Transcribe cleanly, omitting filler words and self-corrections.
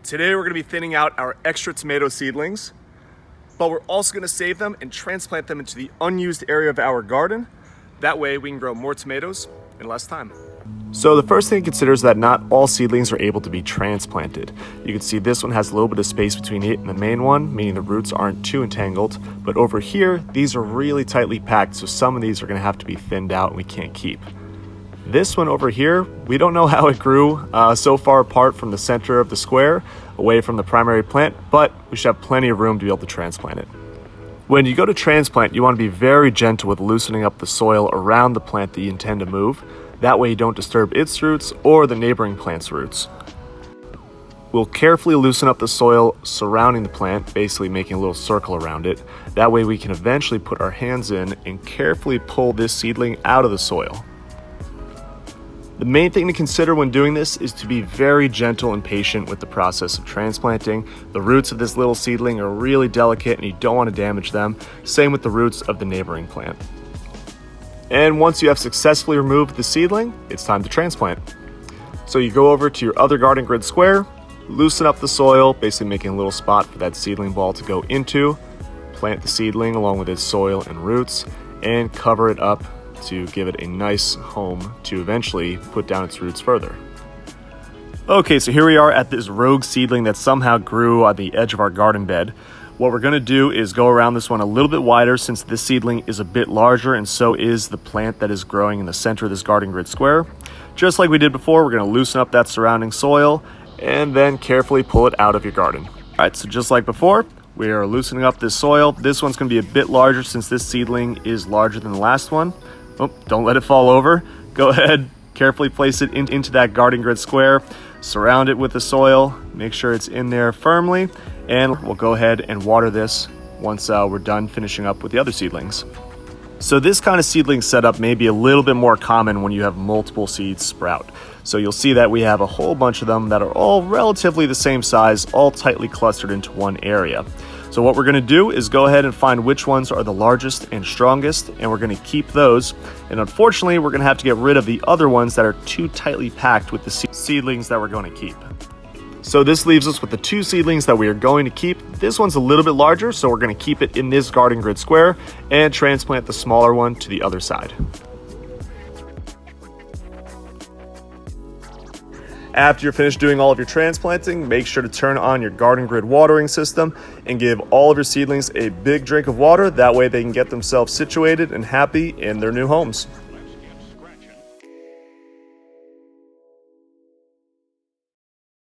Today we're going to be thinning out our extra tomato seedlings, but we're also going to save them and transplant them into the unused area of our garden. That way we can grow more tomatoes in less time. So the first thing to consider is that not all seedlings are able to be transplanted. You can see this one has a little bit of space between it and the main one, meaning the roots aren't too entangled. But over here, these are really tightly packed, so some of these are going to have to be thinned out and we can't keep. This one over here, we don't know how it grew so far apart from the center of the square, away from the primary plant, but we should have plenty of room to be able to transplant it. When you go to transplant, you want to be very gentle with loosening up the soil around the plant that you intend to move. That way you don't disturb its roots or the neighboring plant's roots. We'll carefully loosen up the soil surrounding the plant, basically making a little circle around it. That way we can eventually put our hands in and carefully pull this seedling out of the soil. The main thing to consider when doing this is to be very gentle and patient with the process of transplanting. The roots of this little seedling are really delicate and you don't want to damage them. Same with the roots of the neighboring plant. And once you have successfully removed the seedling, it's time to transplant. So you go over to your other garden grid square, loosen up the soil, basically making a little spot for that seedling ball to go into, plant the seedling along with its soil and roots, and cover it up to give it a nice home to eventually put down its roots further. Okay, so here we are at this rogue seedling that somehow grew on the edge of our garden bed. What we're going to do is go around this one a little bit wider since this seedling is a bit larger and so is the plant that is growing in the center of this garden grid square. Just like we did before, we're going to loosen up that surrounding soil and then carefully pull it out of your garden. All right, so just like before, we are loosening up this soil. This one's going to be a bit larger since this seedling is larger than the last one. Oh, don't let it fall over. Go ahead, carefully place it into that garden grid square, surround it with the soil, make sure it's in there firmly, and we'll go ahead and water this once we're done finishing up with the other seedlings. So this kind of seedling setup may be a little bit more common when you have multiple seeds sprout. So you'll see that we have a whole bunch of them that are all relatively the same size, all tightly clustered into one area. So what we're going to do is go ahead and find which ones are the largest and strongest, and we're going to keep those. And unfortunately, we're going to have to get rid of the other ones that are too tightly packed with the seedlings that we're going to keep. So this leaves us with the two seedlings that we are going to keep. This one's a little bit larger, so we're going to keep it in this garden grid square and transplant the smaller one to the other side. After you're finished doing all of your transplanting, make sure to turn on your garden grid watering system and give all of your seedlings a big drink of water. That way they can get themselves situated and happy in their new homes.